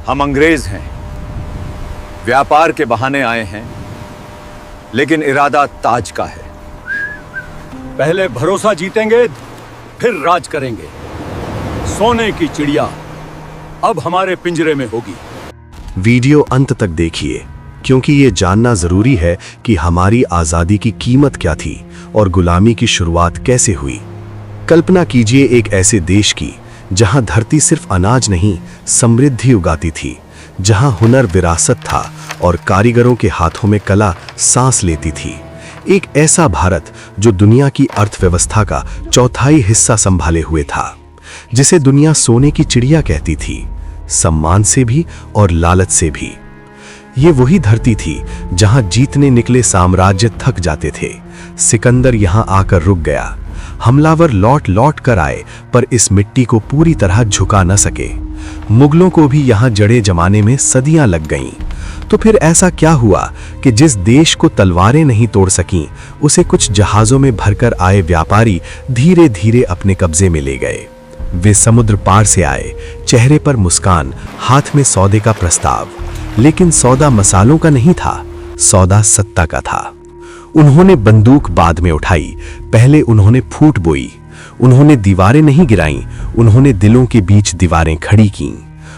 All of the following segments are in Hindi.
हम अंग्रेज हैं, व्यापार के बहाने आए हैं, लेकिन इरादा ताज का है। पहले भरोसा जीतेंगे, फिर राज करेंगे। सोने की चिड़िया अब हमारे पिंजरे में होगी। वीडियो अंत तक देखिए, क्योंकि ये जानना जरूरी है कि हमारी आजादी की कीमत क्या थी और गुलामी की शुरुआत कैसे हुई। कल्पना कीजिए एक ऐसे देश की जहां धरती सिर्फ अनाज नहीं, समृद्धि उगाती थी, जहां हुनर विरासत था और कारीगरों के हाथों में कला सांस लेती थी। एक ऐसा भारत जो दुनिया की अर्थव्यवस्था का चौथाई हिस्सा संभाले हुए था, जिसे दुनिया सोने की चिड़िया कहती थी, सम्मान से भी और लालच से भी। ये वही धरती थी जहां जीतने निकले साम्राज्य थक जाते थे। सिकंदर यहां आकर रुक गया, हमलावर लौट लौट कर आए, पर इस मिट्टी को पूरी तरह झुका न सके। मुगलों को भी यहां जड़े जमाने में सदियां लग गईं। तो फिर ऐसा क्या हुआ कि जिस देश को तलवारें नहीं तोड़ सकीं, उसे कुछ जहाजों में भरकर आए व्यापारी धीरे धीरे अपने कब्जे में ले गए। वे समुद्र पार से आए, चेहरे पर मुस्कान, हाथ में सौदे का प्रस्ताव। लेकिन सौदा मसालों का नहीं था, सौदा सत्ता का था। उन्होंने बंदूक बाद में उठाई, पहले उन्होंने फूट बोई। उन्होंने दीवारें नहीं गिराईं, उन्होंने दिलों के बीच दीवारें खड़ी कीं।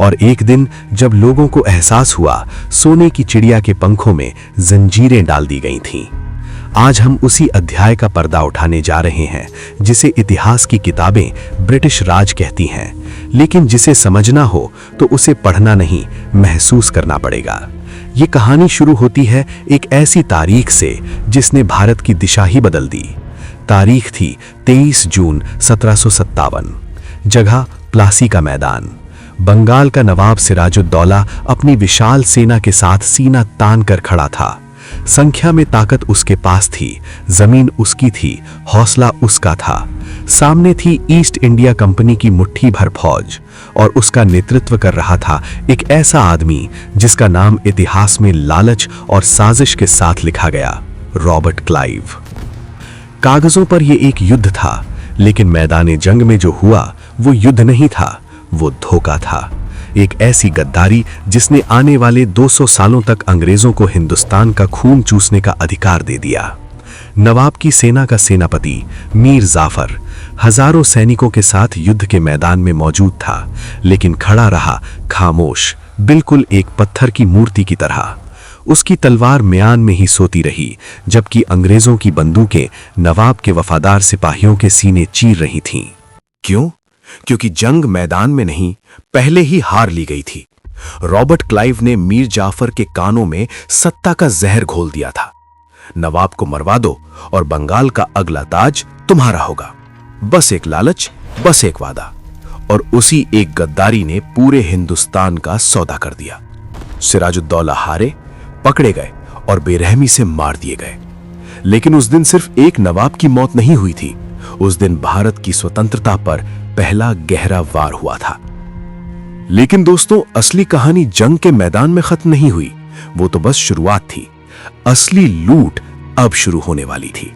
और एक दिन जब लोगों को एहसास हुआ, सोने की चिड़िया के पंखों में जंजीरें डाल दी गई थीं। आज हम उसी अध्याय का पर्दा उठाने जा रहे हैं जिसे इतिहास की किताबें ब्रिटिश राज कहती हैं, लेकिन जिसे समझना हो तो उसे पढ़ना नहीं, महसूस करना पड़ेगा। ये कहानी शुरू होती है एक ऐसी तारीख से जिसने भारत की दिशा ही बदल दी। तारीख थी 23 जून 1757। जगह प्लासी का मैदान। बंगाल का नवाब सिराजुद्दौला अपनी विशाल सेना के साथ सीना तान कर खड़ा था। संख्या में ताकत उसके पास थी, जमीन उसकी थी, हौसला उसका था। सामने थी ईस्ट इंडिया कंपनी की मुट्ठी भर फौज, और उसका नेतृत्व कर रहा था एक ऐसा आदमी जिसका नाम इतिहास में लालच और साजिश के साथ लिखा गया, रॉबर्ट क्लाइव। कागजों पर यह एक युद्ध था, लेकिन मैदान जंग में जो हुआ वो युद्ध नहीं था, वो धोखा था। एक ऐसी गद्दारी जिसने आने वाले 200 सालों तक अंग्रेजों को हिंदुस्तान का खून चूसने का अधिकार दे दिया। नवाब की सेना का सेनापति मीर जाफर हजारों सैनिकों के साथ युद्ध के मैदान में मौजूद था, लेकिन खड़ा रहा खामोश, बिल्कुल एक पत्थर की मूर्ति की तरह। उसकी तलवार म्यान में ही सोती रही, जबकि अंग्रेजों की बंदूकें नवाब के वफादार सिपाहियों के सीने चीर रही थीं। क्यों? क्योंकि जंग मैदान में नहीं, पहले ही हार ली गई थी। रॉबर्ट क्लाइव ने मीर जाफर के कानों में सत्ता का जहर घोल दिया था। नवाब को मरवा दो और बंगाल का अगला ताज तुम्हारा होगा। बस एक लालच, बस एक वादा। और उसी एक गद्दारी ने पूरे हिंदुस्तान का सौदा कर दिया। सिराजुद्दौला हारे, पकड़े गए और बेरहमी से मार दिए गए। लेकिन उस दिन सिर्फ एक नवाब की मौत नहीं हुई थी, उस दिन भारत की स्वतंत्रता पर पहला गहरा वार हुआ था। लेकिन दोस्तों, असली कहानी जंग के मैदान में खत्म नहीं हुई, वो तो बस शुरुआत थी। असली लूट अब शुरू होने वाली थी।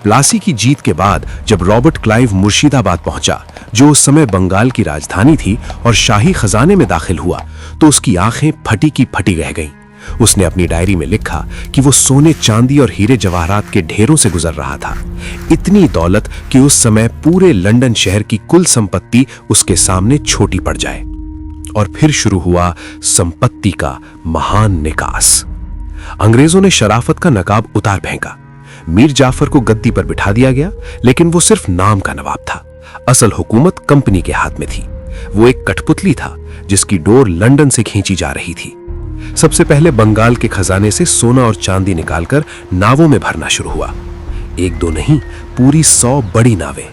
प्लासी की जीत के बाद जब रॉबर्ट क्लाइव मुर्शिदाबाद पहुंचा, जो उस समय बंगाल की राजधानी थी, और शाही खजाने में दाखिल हुआ, तो उसकी आंखें फटी की फटी रह गईं। उसने अपनी डायरी में लिखा कि वो सोने, चांदी और हीरे जवाहरात के ढेरों से गुजर रहा था। इतनी दौलत कि उस समय पूरे लंदन शहर की कुल संपत्ति उसके सामने छोटी पड़ जाए। और फिर शुरू हुआ संपत्ति का महान निकास। अंग्रेजों ने शराफत का नकाब उतार फेंका। मीर जाफर को गद्दी पर बिठा दिया गया, लेकिन वो सिर्फ नाम का नवाब था। असल हुकूमत कंपनी के हाथ में थी। वो एक कठपुतली था जिसकी डोर लंदन से खींची जा रही थी। सबसे पहले बंगाल के खजाने से सोना और चांदी निकालकर नावों में भरना शुरू हुआ। एक दो नहीं, पूरी 100 बड़ी नावें।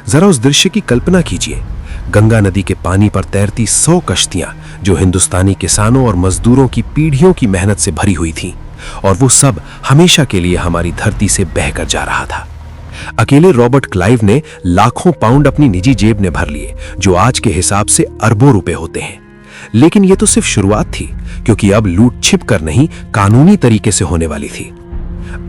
जरा उस दृश्य की कल्पना कीजिए। गंगा नदी के पानी पर तैरती 100 कश्तियां जो हिंदुस्तानी किसानों और मजदूरों की पीढ़ियों की मेहनत से भरी हुई थीं, और वो सब हमेशा के लिए हमारी धरती से बहकर जा रहा था। अकेले रॉबर्ट क्लाइव ने लाखों पाउंड अपनी निजी जेब में भर लिए, जो आज के हिसाब से अरबों रुपए होते हैं। लेकिन यह तो सिर्फ शुरुआत थी, क्योंकि अब लूट छिप कर नहीं, कानूनी तरीके से होने वाली थी।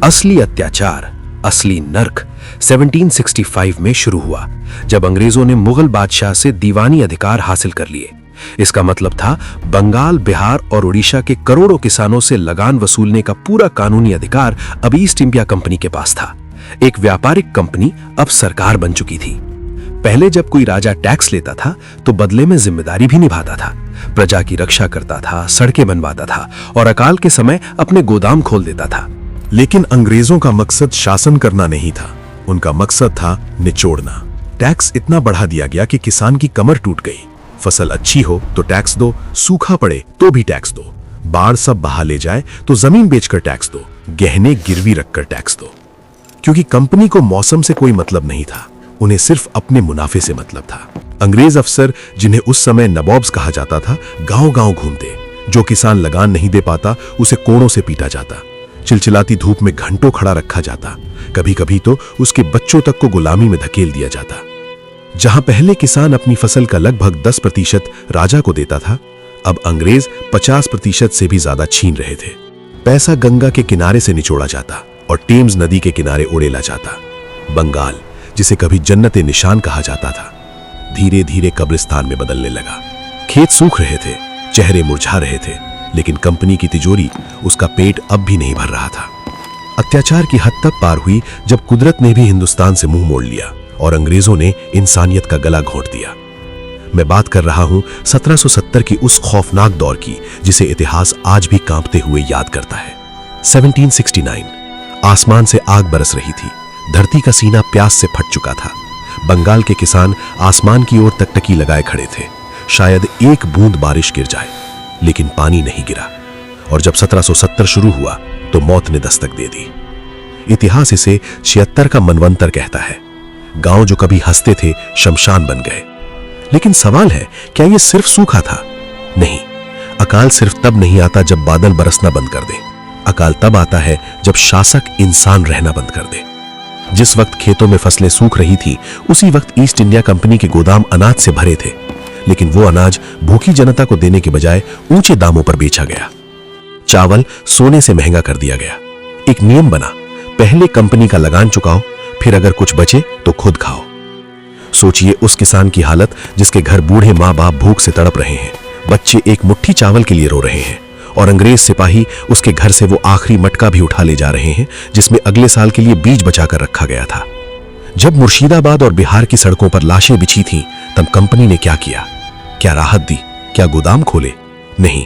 असली अत्याचार, असली नर्क 1765 में शुरू हुआ, जब अंग्रेजों ने मुगल बादशाह से दीवानी अधिकार हासिल कर लिए। इसका मतलब था बंगाल, बिहार और उड़ीसा के करोड़ों किसानों से लगान वसूलने का पूरा कानूनी अधिकार अब ईस्ट इंडिया कंपनी के पास था। एक व्यापारिक कंपनी अब सरकार बन चुकी थी। पहले जब कोई राजा टैक्स लेता था तो बदले में जिम्मेदारी भी निभाता था, प्रजा की रक्षा करता था, सड़कें बनवाता था और अकाल के समय अपने गोदाम खोल देता था। लेकिन अंग्रेजों का मकसद शासन करना नहीं था, उनका मकसद था निचोड़ना। टैक्स इतना बढ़ा दिया गया कि किसान की कमर टूट गई। फसल अच्छी हो तो टैक्स दो, सूखा पड़े तो भी टैक्स दो, बाढ़ सब बहा ले जाए तो जमीन बेचकर टैक्स दो, गहने गिरवी रखकर टैक्स दो। क्योंकि कंपनी को मौसम से कोई मतलब नहीं था, उन्हें सिर्फ अपने मुनाफे से मतलब था। अंग्रेज अफसर, जिन्हें उस समय नवाब्स कहा जाता था, गांव-गांव घूमते। जो किसान लगान नहीं दे पाता उसे कोड़ों से पीटा जाता, चिलचिलाती धूप में घंटों खड़ा रखा जाता, कभी कभी तो उसके बच्चों तक को गुलामी में धकेल दिया जाता। जहां पहले किसान अपनी फसल का लगभग 10% राजा को देता था, अब अंग्रेज 50% से भी ज्यादा छीन रहे थे। पैसा गंगा के किनारे से निचोड़ा जाता और टेम्स नदी के किनारे उड़ेला जाता। बंगाल, जिसे कभी जन्नते निशान कहा जाता था, धीरे धीरे कब्रिस्तान में बदलने लगा। खेत सूख रहे थे, चेहरे मुरझा रहे थे, लेकिन कंपनी की तिजोरी, उसका पेट अब भी नहीं भर रहा था। अत्याचार की हद तब पार हुई जब कुदरत ने भी हिंदुस्तान से मुंह मोड़ लिया और अंग्रेजों ने इंसानियत का गला घोंट दिया। मैं बात कर रहा हूं 1770 की उस खौफनाक दौर की जिसे इतिहास आज भी कांपते हुए याद करता है। 1769। आसमान से आग बरस रही थी, धरती का सीना प्यास से फट चुका था। बंगाल के किसान आसमान की ओर टकटकी लगाए खड़े थे, शायद एक बूंद बारिश गिर जाए, लेकिन पानी नहीं गिरा। और जब 1770 शुरू हुआ तो मौत ने दस्तक दे दी। इतिहास इसे 76 का मनवंतर कहता है। गांव जो कभी हंसते थे शमशान बन गए। लेकिन सवाल है, क्या यह सिर्फ सूखा था? नहीं, अकाल सिर्फ तब नहीं आता जब बादल बरसना बंद कर दे। अकाल तब आता है जब शासक इंसान रहना बंद कर दे। जिस वक्त खेतों में फसलें सूख रही थी, उसी वक्त ईस्ट इंडिया कंपनी के गोदाम अनाज से भरे थे, लेकिन वो अनाज भूखी जनता को देने के बजाय ऊंचे दामों पर बेचा गया। चावल सोने से महंगा कर दिया गया। एक नियम बना, पहले कंपनी का लगान चुकाओ, फिर अगर कुछ बचे तो खुद खाओ। सोचिए उस किसान की हालत जिसके घर बूढ़े माँ बाप भूख से तड़प रहे हैं, बच्चे एक मुट्ठी चावल के लिए रो रहे हैं, और अंग्रेज सिपाही उसके घर से वो आखिरी मटका भी उठा ले जा रहे हैं जिसमें अगले साल के लिए बीज बचाकर रखा गया था। जब मुर्शिदाबाद और बिहार की सड़कों पर लाशें बिछी थीं, तब कंपनी ने क्या किया? क्या राहत दी? क्या गोदाम खोले? नहीं,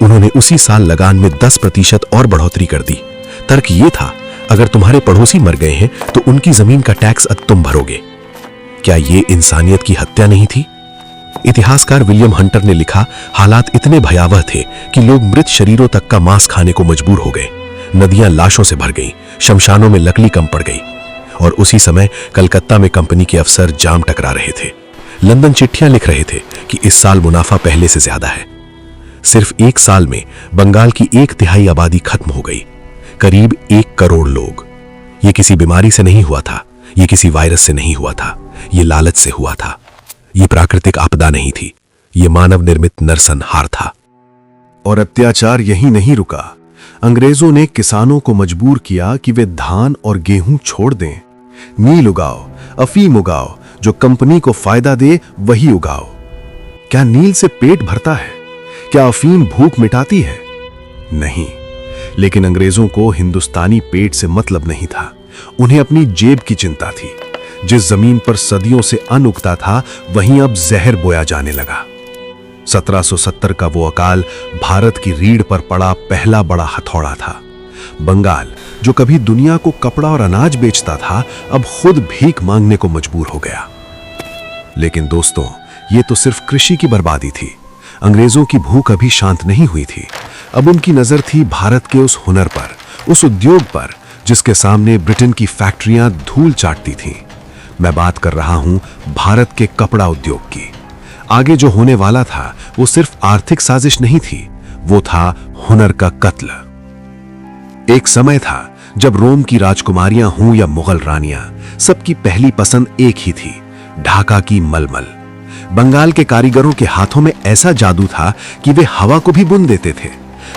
उन्होंने उसी साल लगान में 10% और बढ़ोतरी कर दी। तर्क ये था, अगर तुम्हारे पड़ोसी मर गए हैं तो उनकी जमीन का टैक्स अब तुम भरोगे। क्या ये इंसानियत की हत्या नहीं थी? इतिहासकार विलियम हंटर ने लिखा, हालात इतने भयावह थे कि लोग मृत शरीरों तक का मांस खाने को मजबूर हो गए। नदियां लाशों से भर गईं, शमशानों में लकड़ी कम पड़ गई। और उसी समय कलकत्ता में कंपनी के अफसर जाम टकरा रहे थे। लंदन चिट्ठियां लिख रहे थे कि इस साल मुनाफा पहले से ज्यादा है। सिर्फ एक साल में बंगाल की 1/3 आबादी खत्म हो गई, करीब 1 करोड़ लोग। ये किसी बीमारी से नहीं हुआ था, ये किसी वायरस से नहीं हुआ था, ये लालच से हुआ था। ये प्राकृतिक आपदा नहीं थी, ये मानव निर्मित नरसंहार था। और अत्याचार यहीं नहीं रुका। अंग्रेजों ने किसानों को मजबूर किया कि वे धान और गेहूं छोड़ दें। नील उगाओ, अफीम उगाओ, जो कंपनी को फायदा दे वही उगाओ। क्या नील से पेट भरता है? क्या अफीम भूख मिटाती है? नहीं। लेकिन अंग्रेजों को हिंदुस्तानी पेट से मतलब नहीं था, उन्हें अपनी जेब की चिंता थी। जिस जमीन पर सदियों से अन्न उगता था, वहीं अब जहर बोया जाने लगा। 1770 का वो अकाल भारत की रीढ़ पर पड़ा पहला बड़ा हथौड़ा था। बंगाल, जो कभी दुनिया को कपड़ा और अनाज बेचता था, अब खुद भीख मांगने को मजबूर हो गया। लेकिन दोस्तों, ये तो सिर्फ कृषि की बर्बादी थी। अंग्रेजों की भूख अभी शांत नहीं हुई थी। अब उनकी नजर थी भारत के उस हुनर पर, उस उद्योग पर, जिसके सामने ब्रिटेन की फैक्ट्रियां धूल चाटती थीं। मैं बात कर रहा हूं भारत के कपड़ा उद्योग की। आगे जो होने वाला था वो सिर्फ आर्थिक साजिश नहीं थी, वो था हुनर का कत्ल। एक समय था जब रोम की राजकुमारियां हों या मुगल रानियां, सबकी पहली पसंद एक ही थी, ढाका की मलमल। बंगाल के कारीगरों के हाथों में ऐसा जादू था कि वे हवा को भी बुन देते थे।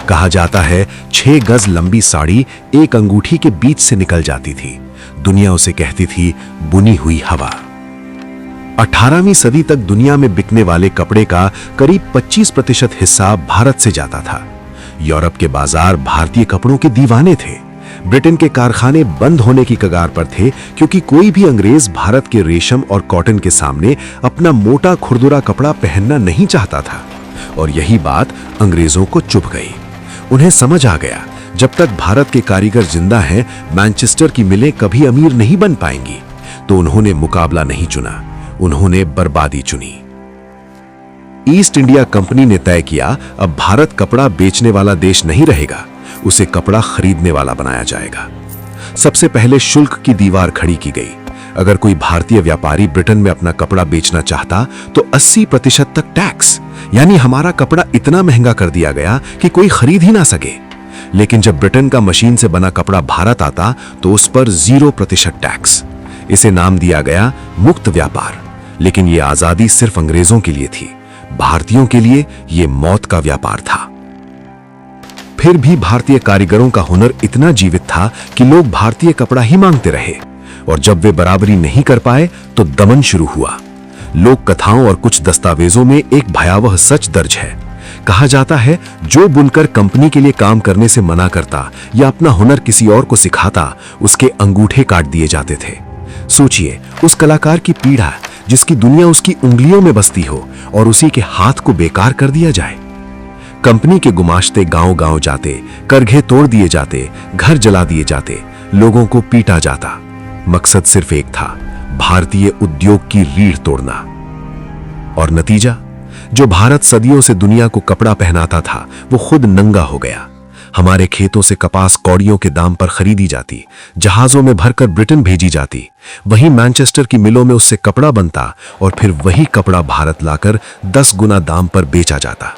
कहा जाता है 6 गज लंबी साड़ी एक अंगूठी के बीच से निकल जाती थी। दुनिया उसे कहती थी बुनी हुई हवा। 18वीं सदी तक दुनिया में बिकने वाले कपड़े का करीब 25% हिस्सा भारत से जाता था। यूरोप के बाजार भारतीय कपड़ों के दीवाने थे। ब्रिटेन के कारखाने बंद होने की कगार पर थे, क्योंकि कोई भी अंग्रेज भारत के रेशम और कॉटन के सामने अपना मोटा खुरदुरा कपड़ा पहनना नहीं चाहता था। और यही बात अंग्रेजों को चुभ गई। उन्हें समझ आ गया, जब तक भारत के कारीगर जिंदा हैं, मैनचेस्टर की मिलें कभी अमीर नहीं बन पाएंगी। तो उन्होंने मुकाबला नहीं चुना, उन्होंने बर्बादी चुनी। ईस्ट इंडिया कंपनी ने तय किया, अब भारत कपड़ा बेचने वाला देश नहीं रहेगा, उसे कपड़ा खरीदने वाला बनाया जाएगा। सबसे पहले शुल्क की दीवार खड़ी की गई। अगर कोई भारतीय व्यापारी ब्रिटेन में अपना कपड़ा बेचना चाहता तो 80% तक टैक्स, यानी हमारा कपड़ा इतना महंगा कर दिया गया कि कोई खरीद ही ना सके। लेकिन जब ब्रिटेन का मशीन से बना कपड़ा भारत आता तो उस पर 0% टैक्स। इसे नाम दिया गया मुक्त व्यापार। लेकिन यह आजादी सिर्फ अंग्रेजों के लिए थी, भारतीयों के लिए यह मौत का व्यापार था। फिर भी भारतीय कारीगरों का हुनर इतना जीवित था कि लोग भारतीय कपड़ा ही मांगते रहे। और जब वे बराबरी नहीं कर पाए तो दमन शुरू हुआ। लोक कथाओं और कुछ दस्तावेजों में एक भयावह सच दर्ज है। कहा जाता है, जो बुनकर कंपनी के लिए काम करने से मना करता या अपना हुनर किसी और को सिखाता, उसके अंगूठे काट दिए जाते थे। सोचिए, उस कलाकार की पीड़ा जिसकी दुनिया उसकी उंगलियों में बसती हो और उसी के हाथ को बेकार कर दिया जाए। कंपनी के गुमाश्ते गांव-गांव जाते, करघे तोड़ दिए जाते, घर जला दिए जाते, लोगों को पीटा जाता। मकसद सिर्फ एक था, भारतीय उद्योग की रीढ़ तोड़ना। और नतीजा, जो भारत सदियों से दुनिया को कपड़ा पहनाता था, वो खुद नंगा हो गया। हमारे खेतों से कपास कौड़ियों के दाम पर खरीदी जाती, जहाजों में भरकर ब्रिटेन भेजी जाती, वहीं मैनचेस्टर की मिलों में उससे कपड़ा बनता और फिर वही कपड़ा भारत लाकर 10 गुना दाम पर बेचा जाता।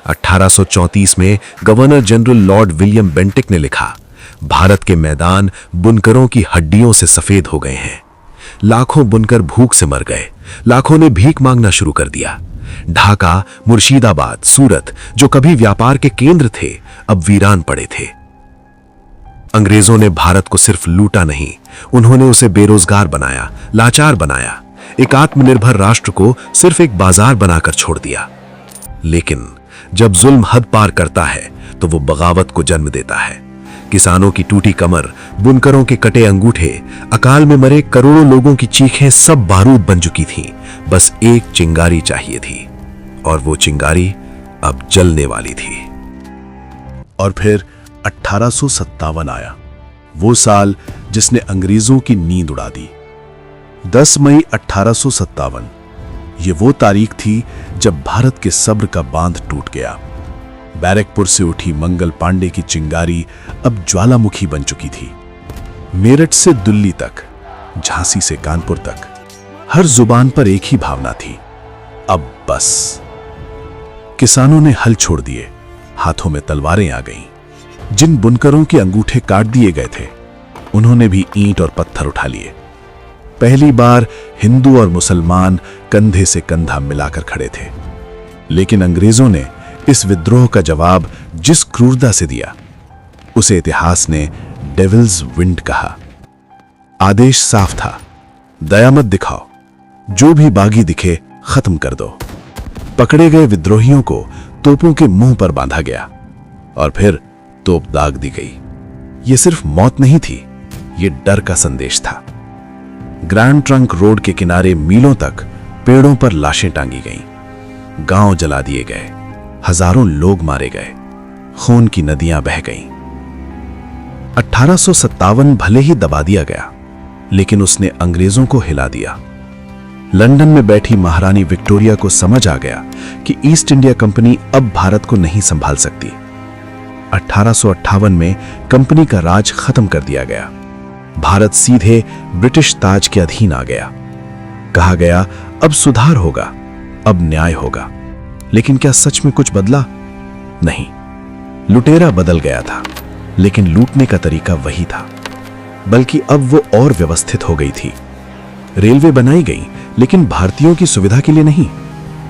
1834 में governor general Lord William Bentinck ने लिखा, भारत के मैदान बुनकरों की हड्डियों से सफेद हो गए हैं। लाखों बुनकर भूख से मर गए, लाखों ने भीख मांगना शुरू कर दिया। ढाका, मुर्शिदाबाद, सूरत, जो कभी व्यापार के केंद्र थे, अब वीरान पड़े थे। अंग्रेजों ने भारत को सिर्फ लूटा नहीं, उन्होंने उसे बेरोजगार बनाया, लाचार बनाया, एक आत्मनिर्भर राष्ट्र को सिर्फ एक बाजार बनाकर छोड़ दिया। लेकिन जब जुल्म हद पार करता है तो वो बगावत को जन्म देता है। किसानों की टूटी कमर, बुनकरों के कटे अंगूठे, अकाल में मरे करोड़ों लोगों की चीखें सब बारूद बन चुकी थीं। बस एक चिंगारी चाहिए थी, और वो चिंगारी अब जलने वाली थी। और फिर 1857 आया, वो साल जिसने अंग्रेजों की नींद उड़ा दी। 10 मई 1857, ये वो तारीख थी जब भारत के सब्र का बांध टूट गया। बैरकपुर से उठी मंगल पांडे की चिंगारी अब ज्वालामुखी बन चुकी थी। मेरठ से दिल्ली तक, झांसी से कानपुर तक, हर जुबान पर एक ही भावना थी, अब बस। किसानों ने हल छोड़ दिए, हाथों में तलवारें आ गईं। जिन बुनकरों के अंगूठे काट दिए गए थे, उन्होंने भी ईंट और पत्थर उठा लिए। पहली बार हिंदू और मुसलमान कंधे से कंधा मिलाकर खड़े थे। लेकिन अंग्रेजों ने इस विद्रोह का जवाब जिस क्रूरता से दिया, उसे इतिहास ने डेविल्स विंड कहा। आदेश साफ था, दया मत दिखाओ, जो भी बागी दिखे खत्म कर दो। पकड़े गए विद्रोहियों को तोपों के मुंह पर बांधा गया और फिर तोप दाग दी गई। यह सिर्फ मौत नहीं थी, यह डर का संदेश था। ग्रैंड ट्रंक रोड के किनारे मीलों तक पेड़ों पर लाशें टांगी गईं, गांव जला दिए गए, हजारों लोग मारे गए, खून की नदियां बह गईं। 1857 भले ही दबा दिया गया, लेकिन उसने अंग्रेजों को हिला दिया। लंदन में बैठी महारानी विक्टोरिया को समझ आ गया कि ईस्ट इंडिया कंपनी अब भारत को नहीं संभाल सकती। 1858 में कंपनी का राज खत्म कर दिया गया। भारत सीधे ब्रिटिश ताज के अधीन आ गया। कहा गया, अब सुधार होगा, अब न्याय होगा। लेकिन क्या सच में कुछ बदला? नहीं, लुटेरा बदल गया था, लेकिन लूटने का तरीका वही था। बल्कि अब वो और व्यवस्थित हो गई थी। रेलवे बनाई गई, लेकिन भारतीयों की सुविधा के लिए नहीं,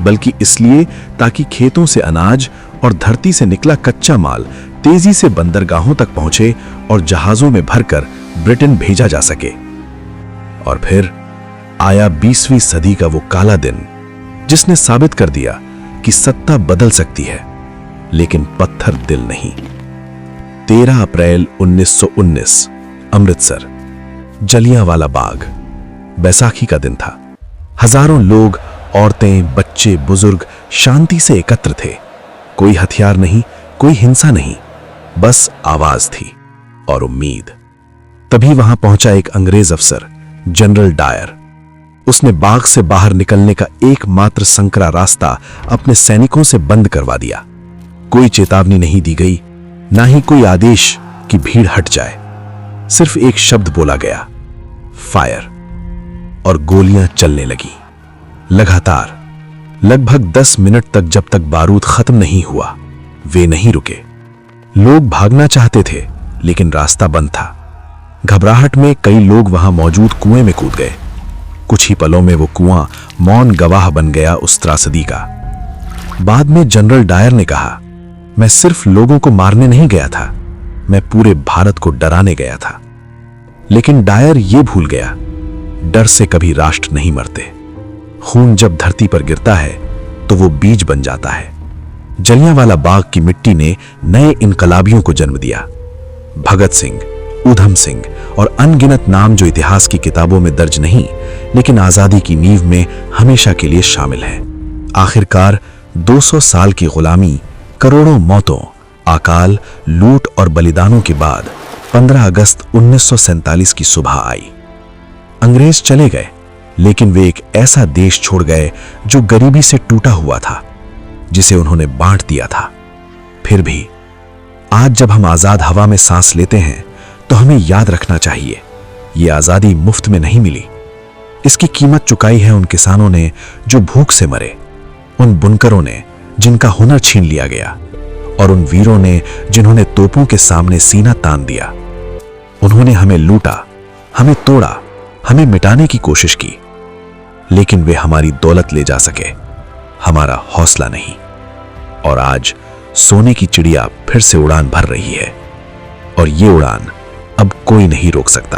बल्कि इसलिए ताकि खेतों से अनाज और धरती से निकला कच्चा माल तेजी से बंदरगाहों तक पहुंचे और जहाजों में भरकर ब्रिटेन भेजा जा सके। और फिर आया 20वीं सदी का वो काला दिन जिसने साबित कर दिया कि सत्ता बदल सकती है, लेकिन पत्थर दिल नहीं। 13 अप्रैल 1919, अमृतसर, जलियांवाला बाग। बैसाखी का दिन था। हजारों लोग, औरतें, बच्चे, बुजुर्ग शांति से एकत्र थे। कोई हथियार नहीं, कोई हिंसा नहीं, बस आवाज थी और उम्मीद। तभी वहां पहुंचा एक अंग्रेज अफसर, जनरल डायर। उसने बाग से बाहर निकलने का एकमात्र संकरा रास्ता अपने सैनिकों से बंद करवा दिया। कोई चेतावनी नहीं दी गई, ना ही कोई आदेश कि भीड़ हट जाए। सिर्फ एक शब्द बोला गया, फायर, और गोलियां चलने लगी लगातार। लगभग 10 मिनट तक, जब तक बारूद खत्म नहीं हुआ। वे नहीं रुके। लोग भागना चाहते थे, लेकिन रास्ता बंद था। घबराहट में कई लोग वहां मौजूद कुएं में कूद गए। कुछ ही पलों में वो कुआं मौन गवाह बन गया उस त्रासदी का। बाद में जनरल डायर ने कहा, मैं सिर्फ लोगों को मारने नहीं गया था, मैं पूरे भारत को डराने गया था। लेकिन डायर ये भूल गया, डर से कभी राष्ट्र नहीं मरते। खून जब धरती पर गिरता है तो वो बीज बन जाता है। जलियांवाला बाग की मिट्टी ने नए इनकलाबियों को जन्म दिया। भगत सिंह, ऊधम सिंह और अनगिनत नाम जो इतिहास की किताबों में दर्ज नहीं, लेकिन आजादी की नींव में हमेशा के लिए शामिल हैं। आखिरकार 200 साल की गुलामी, करोड़ों मौतों, अकाल, लूट और बलिदानों के बाद 15 अगस्त 1947 की सुबह आई। अंग्रेज चले गए, लेकिन वे एक ऐसा देश छोड़ गए जो गरीबी से टूटा हुआ था, जिसे उन्होंने बांट दिया था। फिर भी आज जब हम आजाद हवा में सांस लेते हैं तो हमें याद रखना चाहिए, ये आजादी मुफ्त में नहीं मिली। इसकी कीमत चुकाई है उन किसानों ने जो भूख से मरे, उन बुनकरों ने जिनका हुनर छीन लिया गया, और उन वीरों ने जिन्होंने तोपों के सामने सीना तान दिया। उन्होंने हमें लूटा, हमें तोड़ा, हमें मिटाने की कोशिश की, लेकिन वे हमारी दौलत ले जा सके, हमारा हौसला नहीं। और आज सोने की चिड़िया फिर से उड़ान भर रही है, और ये उड़ान अब कोई नहीं रोक सकता।